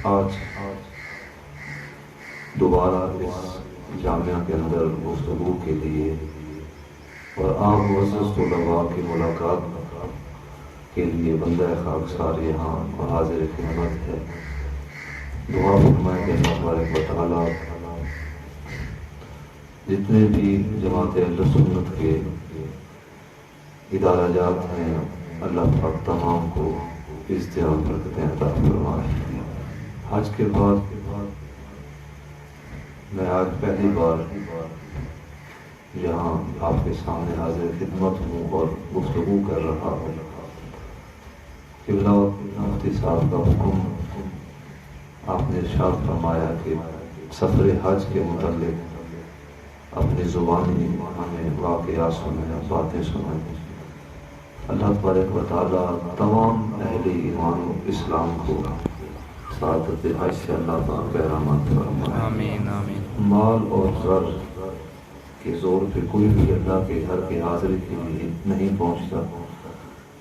آج دوبارہ اس جامعہ کے اندر گفتگو کے لیے اور عام معزز طلباء کی ملاقات کے لیے بندہ خاکسار یہاں اور حاضر خدمت ہے۔ دعا فرمائیں کہ اللہ تبارک و تعالیٰ جتنے بھی جماعت اہل سنت کے ادارہ جات ہیں اللہ پاک تمام کو ازدحام برکتیں عطا فرمائے۔ حج کے بعد میں آج پہلی بار یہاں آپ کے سامنے حاضر خدمت ہوں اور گفتگو کر رہا ہوں۔ قبلہ مفتی صاحب کا حکم آپ نے ارشاد فرمایا کہ سفر حج کے متعلق اپنی زبانی ہمیں واقعات سنائیں، باتیں سنائیں۔ اللہ تبارک و تعالیٰ تمام اہل ایمان و اسلام کو سعادت حج سے اللہ پاک بہرامت فرمائے۔ آمین آمین۔ مال اور زر کے زور پہ کوئی بھی اللہ کے گھر کی حاضری کے لیے نہیں پہنچتا۔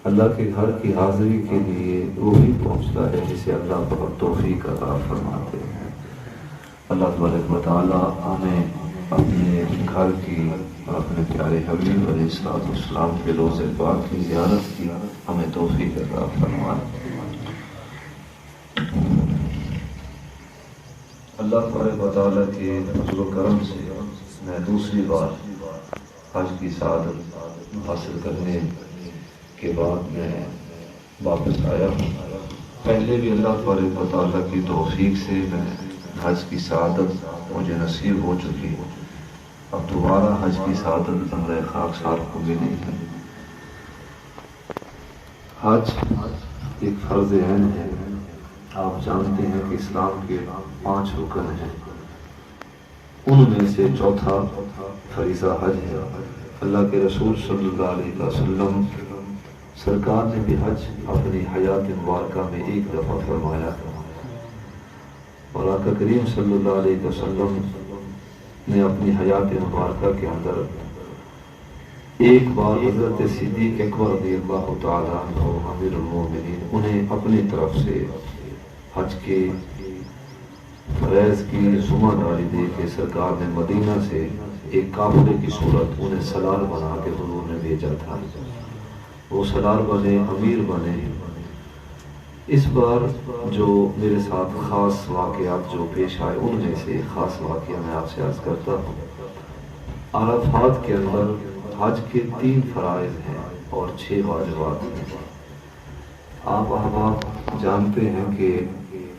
اللہ کے گھر کی حاضری کے لیے وہی پہنچتا ہے جسے اللہ پاک توفیق عطا فرماتے ہیں۔ اللہ تبارک و تعالیٰ ہمیں اپنے گھر کی اور اپنے پیارے حبیب علیہ السلام کے روز پاک کی زیارت کی ہمیں توفیق عطا فرمائے۔ اللہ تبارک و تعالیٰ کے فضل و کرم سے میں دوسری بار حج کی سعادت حاصل کرنے کے بعد میں واپس آیا ہوں۔ پہلے بھی اللہ تبارک و تعالیٰ کی توفیق سے میں حج کی سعادت مجھے نصیب ہو چکی ہے۔ اب دوبارہ حج کی سعادت بندہ خاکسار کو ملی ہے۔ حج ایک فرض عین ہے۔ آپ جانتے ہیں کہ اسلام کے 5 رکن ہیں، ان میں سے چوتھا فریضہ حج ہے۔ اللہ کے رسول صلی اللہ علیہ وسلم سرکار نے بھی حج اپنی حیات مبارکہ میں ایک دفعہ فرمایا تھا، اور آقا کریم صلی اللہ علیہ وسلم نے اپنی حیات مبارکہ کے اندر ایک بار حضرت صدیق اکبر رضی اللہ تعالیٰ عنہ امیر المومنین انہیں اپنی طرف سے حج کے فریض کی ذمہ داری دے کے سرکار نے مدینہ سے ایک قافلے کی صورت انہیں سالار بنا کے حضور نے بھیجا تھا۔ وہ سالار بنے، امیر بنے۔ اس بار جو میرے ساتھ خاص واقعات جو پیش آئے ان میں سے خاص واقعہ میں آپ سے عرض کرتا ہوں۔ عرفات کے اندر حج کے 3 فرائض ہیں اور 6 واجبات ہیں۔ آپ احباب جانتے ہیں کہ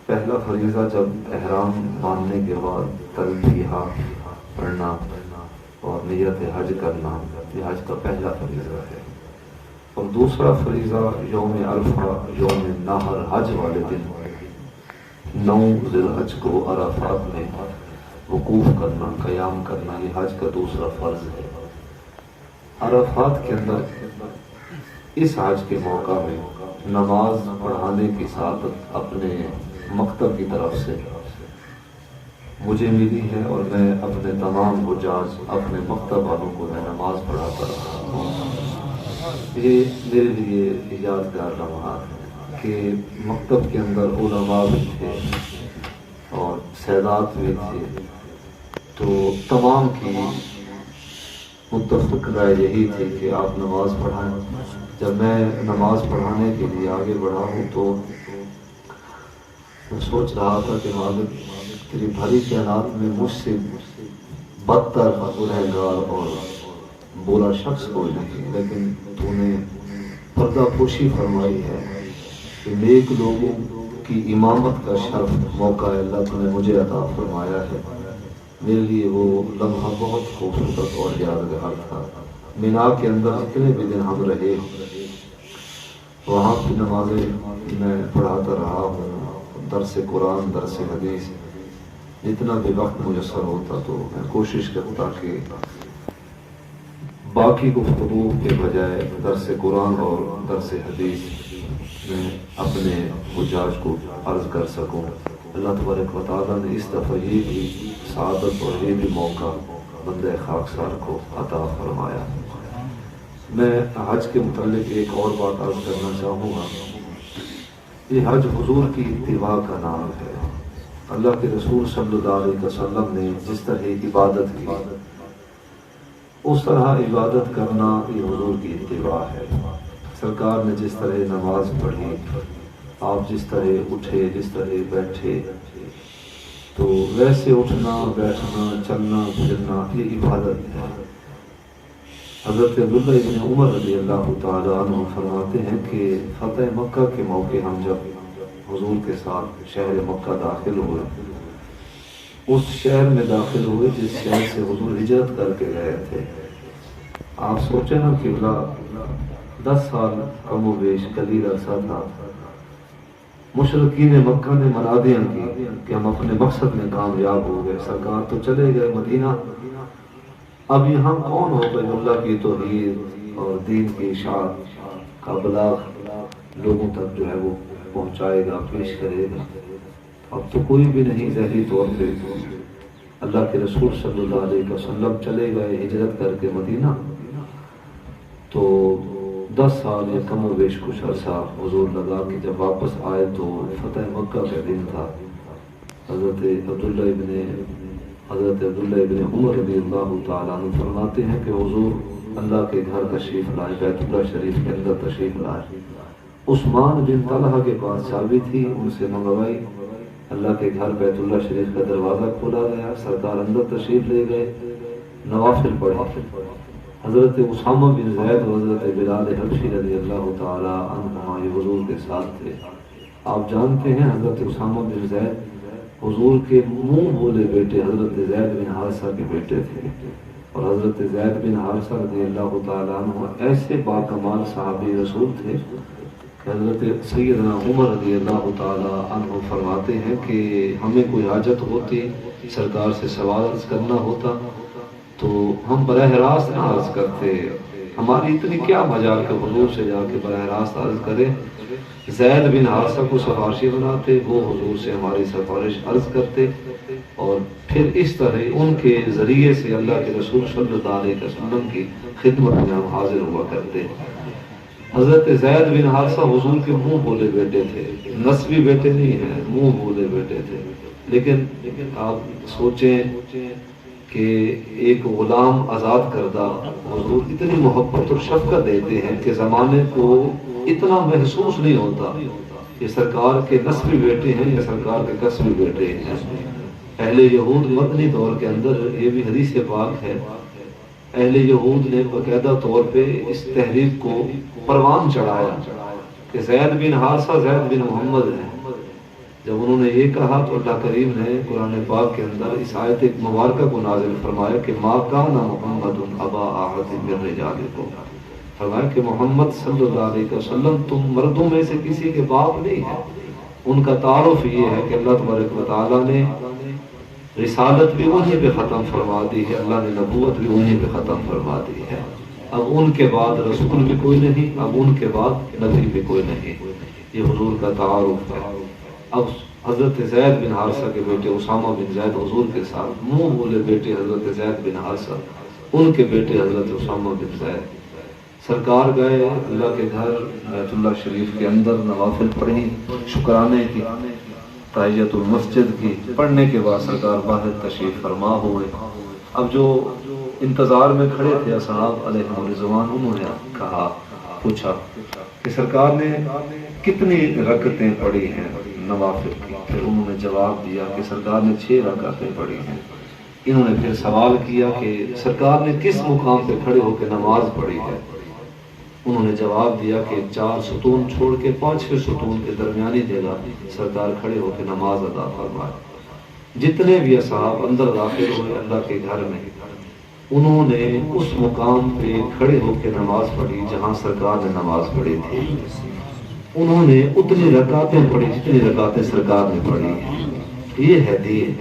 پہلا فریضہ جب احرام باندھنے کے بعد تلبیہ پڑھنا اور نیت حج کرنا، یہ حج کا پہلا فریضہ ہے۔ اور دوسرا فریضہ یوم عرفہ، یوم نحر، حج والے دن 9 ذی الحج کو عرفات میں وقوف کرنا، قیام کرنا، یہ حج کا دوسرا فرض ہے۔ عرفات کے اندر اس حج کے موقع میں نماز پڑھانے کی سعادت اپنے مکتب کی طرف سے مجھے ملی ہے، اور میں اپنے تمام حجاج اپنے مکتب والوں کو میں نماز پڑھاتا رہا ہوں۔ یہ میرے لیے یادگار لمحات ہے کہ مکتب کے اندر علماء بھی تھے اور سادات بھی تھے، تو تمام کی متفق رائے یہی تھی کہ آپ نماز پڑھائیں۔ جب میں نماز پڑھانے کے لیے آگے بڑھا ہوں تو میں سوچ رہا تھا کہ مالک تیری بھری کائنات میں مجھ سے بدتر گنہگار اور برا شخص کوئی نہیں، لیکن تو نے پردہ پوشی فرمائی ہے کہ نیک لوگوں کی امامت کا شرف موقع اللہ نے مجھے عطا فرمایا ہے۔ میرے لیے وہ لمحہ بہت خوبصورت اور یادگار تھا۔ مینا کے اندر جتنے بھی دن ہم رہے وہاں کی نمازیں میں پڑھاتا رہا ہوں، درس قرآن، درس حدیث، جتنا بھی وقت میسر ہوتا تو میں کوشش کرتا کہ باقی گفتگو کے بجائے درس قرآن اور درس حدیث میں اپنے حجاج کو عرض کر سکوں۔ اللہ تبارک و تعالیٰ نے اس دفعہ یہ بھی سعادت اور یہ بھی موقع بندہ خاکسار کو عطا فرمایا۔ میں حج کے متعلق ایک اور بات عرض کرنا چاہوں گا یہ حج حضور کی اتباع کا نام ہے۔ اللہ کے رسول صلی اللہ علیہ وسلم نے جس طرح عبادت کی اس طرح عبادت کرنا یہ حضور کی اتباع ہے۔ سرکار نے جس طرح نماز پڑھی، آپ جس طرح اٹھے، جس طرح بیٹھے، تو ویسے اٹھنا بیٹھنا چلنا پھرنا یہ عبادت ہے۔ حضرت عبداللہ ابن عمر رضی اللہ تعالیٰ عنہ فرماتے ہیں کہ فتح مکہ کے موقع ہم جب حضور کے ساتھ شہر مکہ داخل ہوئے، اس شہر میں داخل ہوئے جس شہر سے حضور ہجرت کر کے گئے تھے۔ آپ سوچیں نا کہ 10 سال کم و بیش قلیل عرصہ تھا، مشرکین مکہ نے منادیاں کی کہ ہم اپنے مقصد میں کامیاب ہو گئے، سرکار تو چلے گئے مدینہ، اب یہاں کون ہوگا جو اللہ کی توحید اور دین کی اشاعت کا بلاغ لوگوں تک جو ہے وہ پہنچائے گا، پیش کرے گا۔ اب تو کوئی بھی نہیں، ذہنی طور پہ اللہ کے رسول صلی اللہ علیہ وسلم چلے گئے ہجرت کر کے مدینہ، تو 10 سال یا کم و بیش کچھ عرصہ حضور لگا کہ جب واپس آئے تو فتح مکہ کا دن تھا۔ حضرت عبداللہ ابن عمر رضی اللہ تعالیٰ عنہ فرماتے ہیں کہ حضور اللہ کے گھر تشریف لائے، بیت اللہ شریف کے اندر تشریف لائے۔ عثمان بن طلحہ کے پاس چابی تھی، ان سے منگوائی، اللہ کے گھر بیت اللہ شریف کا دروازہ کھولا گیا، سرکار اندر تشریف لے گئے، نوافل پڑھے۔ حضرت اسامہ بن زید و حضرت بلال حبشی رضی اللہ تعالیٰ عنہما یہ حضور کے ساتھ تھے۔ آپ جانتے ہیں حضرت اسامہ بن زید حضور کے منہ بولے بیٹے حضرت زید بن حارثہ کے بیٹے تھے، اور حضرت زید بن حارثہ رضی اللہ تعالیٰ عنہ ایسے باکمال صحابی رسول تھے کہ حضرت سیدنا عمر رضی اللہ تعالیٰ عنہ فرماتے ہیں کہ ہمیں کوئی حاجت ہوتی، سرکار سے سوال عرض کرنا ہوتا تو ہم براہ راست نہ عرض کرتے، ہماری اتنی کیا مجال کہ حضور سے جا کے براہ راست عرض کرے۔ زید بن حارثہ کو سفارشی بناتے، وہ حضور سے ہماری سفارش عرض کرتے، اور پھر اس طرح ان کے ذریعے سے اللہ کے رسول صلی اللہ علیہ وسلم کی خدمت میں ہم حاضر ہوا کرتے۔ حضرت زید بن حارثہ حضور کے منہ بولے بیٹے تھے، نسبی بیٹے نہیں ہیں، منہ بولے بیٹے تھے۔ لیکن آپ سوچیں کہ ایک غلام آزاد کردہ حضور اتنی محبت اور شفقت دیتے ہیں کہ زمانے کو اتنا محسوس نہیں ہوتا یہ سرکار کے نسبی بیٹے ہیں یا سرکار کے کسبی بیٹے ہیں۔ اہل یہود مدنی دور کے اندر، یہ بھی حدیث پاک ہے، اہل یہود نے باقاعدہ طور پہ اس تحریک کو پروان چڑھایا کہ زید بن حارثہ زید بن محمد ہیں۔ جب انہوں نے یہ کہا تو اللہ کریم نے قرآن پاک کے اندر اس آیت مبارکہ کو نازل فرمایا کہ ما کان محمد ابا احد من رجالکم، فرمایا کہ محمد صلی اللہ علیہ وسلم تم مردوں میں سے کسی کے باپ نہیں ہے۔ ان کا تعارف یہ ہے کہ اللہ تبارک و تعالیٰ نے رسالت بھی انہیں پہ ختم فرما دی ہے، اللہ نے نبوت بھی انہیں پہ ختم فرما دی ہے۔ اب ان کے بعد رسول بھی کوئی نہیں، اب ان کے بعد نبی بھی کوئی نہیں، یہ حضور کا تعارف ہے۔ اب حضرت زید بن حارثہ کے بیٹے اسامہ بن زید حضور کے ساتھ، منہ بولے بیٹے حضرت زید بن حارثہ، ان کے بیٹے حضرت اسامہ بن زید، سرکار گئے اللہ کے گھر بیت اللہ شریف کے اندر، نوافل پڑھی، شکرانے کی، تحیت المسجد کی، پڑھنے کے بعد سرکار باہر تشریف فرما ہوئے۔ اب جو انتظار میں کھڑے تھے اصحاب علیہ الرضوان، انہوں نے کہا، پوچھا کہ سرکار نے کتنی رکعتیں پڑھی ہیں نوافل کی؟ پھر انہوں نے جواب دیا کہ سرکار نے 6 رکعتیں پڑھی ہیں۔ انہوں نے پھر سوال کیا کہ سرکار نے کس مقام پہ کھڑے ہو کے نماز پڑھی ہے؟ انہوں نے جواب دیا کہ 4 ستون چھوڑ کے 5-6 ستون کے درمیانی جگہ سرکار کھڑے ہو کے نماز ادا فرمائے۔ جتنے بھی اصحاب اندر داخل ہوئے اللہ کے گھر میں، انہوں نے اس مقام پہ کھڑے ہو کے نماز پڑھی جہاں سرکار نے نماز پڑھی تھی۔ انہوں نے اتنی رکعتیں پڑھی جتنی رکعتیں سرکار نے پڑھی۔ یہ ہے دین،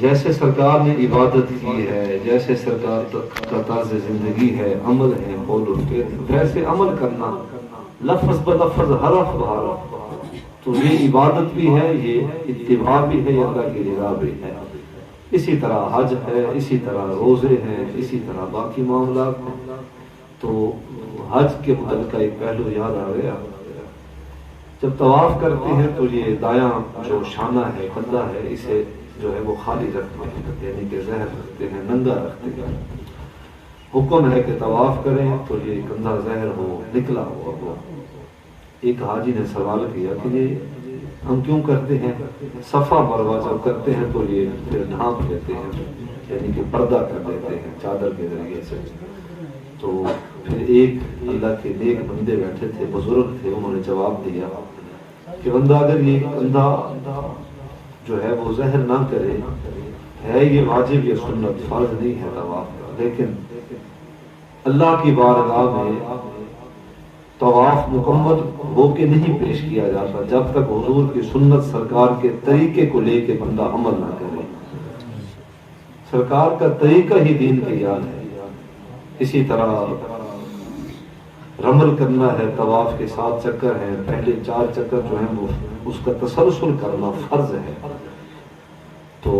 جیسے سرکار نے عبادت کی ہے، جیسے سرکار کا طرز زندگی ہے، عمل ہے، قول و فعل، ویسے عمل کرنا، لفظ بلفظ، حرف بحرف، تو یہ عبادت بھی ہے، یہ اتباع بھی ہے، یہ اللہ کی رضا بھی ہے۔ اسی طرح حج ہے، اسی طرح روزے ہیں، اسی طرح باقی معاملات ہیں۔ تو حج کے متعلقہ ایک پہلو یاد آ گیا۔ جب طواف کرتے ہیں تو یہ دایاں جو شانہ ہے، کندھا ہے، اسے جو ہے وہ خالی رکھتے ہیں، یعنی کہ زہر رکھتے ہیں، ننگا رکھتے ہیں۔ حکم ہے کہ طواف کریں تو یہ کندھا زہر ہو، نکلا ہوا ہو۔ ایک حاجی نے سوال کیا کہ یہ ہم کیوں کرتے ہیں؟ صفا مروا جب کرتے ہیں تو یہ پھر ڈھانپ لیتے ہیں، یعنی کہ پردہ کر دیتے ہیں چادر کے ذریعے سے۔ تو پھر ایک اللہ کے نیک بندے بیٹھے تھے، بزرگ تھے، انہوں نے جواب دیا کہ بندہ اگر یہ کندھا جو ہے وہ زہر نہ کرے، ہے یہ واجب یا سنت، فرض نہیں ہے طواف کا، لیکن اللہ کی بارگاہ میں طواف مکمل ہو کے نہیں پیش کیا جاتا جب تک حضور کی سنت سرکار کے طریقے کو لے کے بندہ عمل نہ کرے۔ سرکار کا طریقہ ہی دین کی یاد ہے۔ اسی طرح رمل کرنا ہے، طواف کے 7 چکر ہیں، پہلے 4 چکر جو ہیں وہ اس کا تسلسل کرنا فرض ہے، تو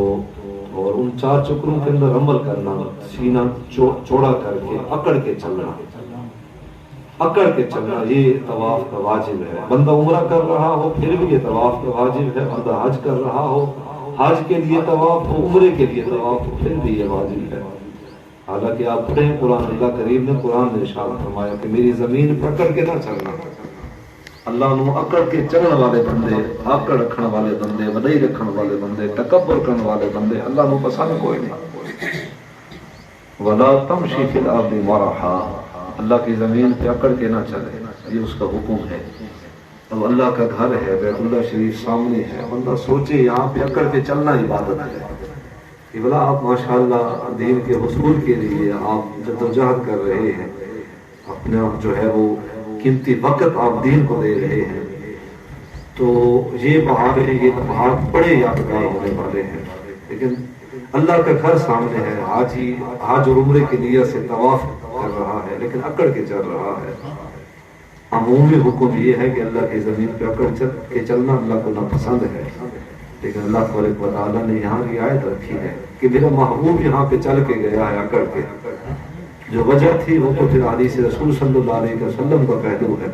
اور ان 4 چکروں کے اندر رمل کرنا، سینہ چوڑا کر کے اکڑ کے چلنا، اکڑ کے چلنا، یہ طواف کا واجب ہے۔ بندہ عمرہ کر رہا ہو پھر بھی یہ طواف کا واجب ہے، بندہ حج کر رہا ہو، حج کے لیے طواف ہو، عمرے کے لیے طواف ہو، پھر بھی یہ واجب ہے۔ حالانکہ آپ پڑھیں قرآن، اللہ کریم نے قرآن میں ارشاد فرمایا کہ میری زمین پہ اکڑ کے نہ چلنا۔ اللہ نو اکڑ کے چلنے والے بندے، آکڑ رکھنے والے بندے، وڈائی رکھنے والے بندے، تکبر کرنے والے بندے اللہ نو پسند کوئی نہیں۔ وَلَا تَمْشِ فِي الْأَرْضِ مَرَحًا، اللہ کی زمین پہ اکڑ کے نہ چلے، یہ اس کا حکم ہے۔ اب اللہ کا گھر ہے، بیت اللہ شریف سامنے ہے، بندہ سوچے یہاں پہ اکڑ کے چلنا عبادت ہے کہ بلا آپ ماشاءاللہ دین کے حصول کے لیے آپ جدوجہد کر رہے ہیں، اپنا جو ہے وہ قیمتی وقت آپ دین کو دے رہے ہیں، تو یہ بہار ہے، یہ بہار بڑے یادگار ہونے والے ہیں۔ لیکن اللہ کا گھر سامنے ہے، حاجی حج اور عمرے کی نیت سے طواف کر رہا ہے لیکن اکڑ کے چل رہا ہے۔ عمومی حکم یہ ہے کہ اللہ کی زمین پہ اکڑ کے چلنا اللہ کو ناپسند ہے، لیکن اللہ تبارک و تعالیٰ نے یہاں رعایت رکھی ہے کہ میرا محبوب یہاں پہ چل کے گیا ہے اکڑ کے۔ جو وجہ تھی وہ تو پھر حدیث رسول صلی اللہ علیہ وسلم کا پہلو ہے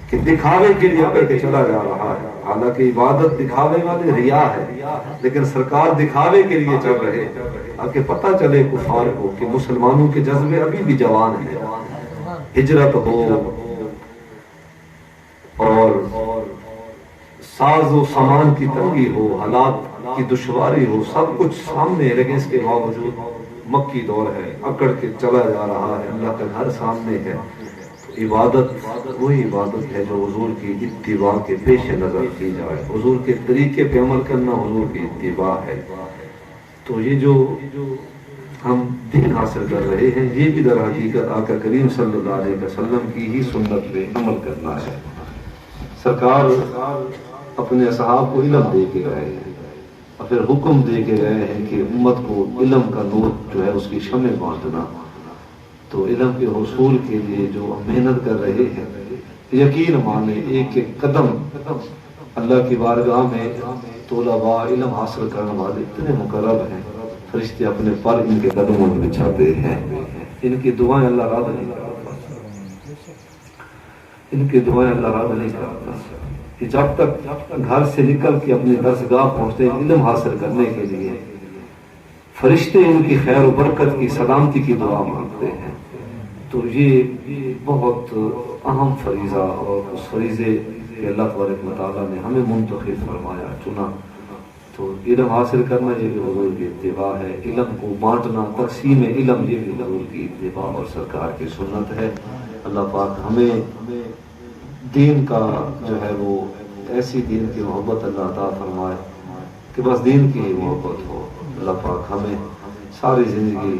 کہ دکھاوے کے لیے اکڑ کے چلا جا رہا ہے، حالانکہ عبادت دکھاوے والی ریا ہے، لیکن سرکار دکھاوے کے لیے چل رہے تاکہ پتہ چلے کفار کو کہ مسلمانوں کے جذبے ابھی بھی جوان ہیں، ہجرت ہو اور ساز و سامان کی تنگی ہو، حالات کی دشواری ہو، سب کچھ سامنے ہے، لیکن اس کے باوجود مکی دور ہے، اکڑ کے چلا جا رہا ہے، اللہ کا گھر سامنے ہے۔ عبادت وہی عبادت ہے جو حضور کی اتباع کے پیش نظر کی جائے، حضور کے طریقے پہ عمل کرنا حضور کی اتباع ہے۔ تو یہ جو ہم دین حاصل کر رہے ہیں یہ بھی در حقیقت آقا کریم صلی اللہ علیہ وسلم کی ہی سنت پہ عمل کرنا ہے۔ سرکار اپنے اصحاب کو علم دے کے گئے ہیں اور پھر حکم دے کے گئے ہیں کہ امت کو علم کا نور جو ہے اس کی شمع بانٹنا۔ تو علم کے حصول کے لیے جو ہم محنت کر رہے ہیں، یقین مانے ایک ایک قدم اللہ کی بارگاہ میں طلباء علم حاصل کرنے والے اتنے مقرب ہیں، فرشتے اپنے پر ان کے قدموں میں بچھاتے ہیں، ان کی دعائیں اللہ رد نہیں کرتا، ان کی دعائیں اللہ رد نہیں کرتا کہ جب تک گھر سے نکل کے اپنی درسگاہ پہنچتے ہیں علم حاصل کرنے کے لیے، فرشتے ان کی خیر و برکت کی سلامتی کی دعا مانگتے ہیں۔ تو یہ بہت اہم فریضہ، اور اس فریضے کہ اللہ تبارک و تعالیٰ نے ہمیں منتخب فرمایا، چنا، تو علم حاصل کرنا یہ بھی حضور کی اتباع ہے، علم کو بانٹنا، تقسیم علم یہ بھی حضور کی اتباع اور سرکار کی سنت ہے۔ اللہ پاک ہمیں دین کا جو ہے وہ ایسی دین کی محبت اللہ عطا فرمائے کہ بس دین کی محبت ہو۔ اللہ پاک ہمیں ساری زندگی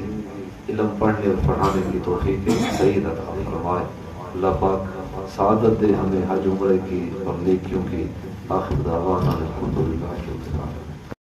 علم پڑھنے اور پڑھانے کی توفیق صحیح عطا فرمائے۔ اللہ پاک سعادت دے ہمیں حج عمرے کی اور نیکیوں کی۔ آخر دعوانا الحمدللہ رب العالمین۔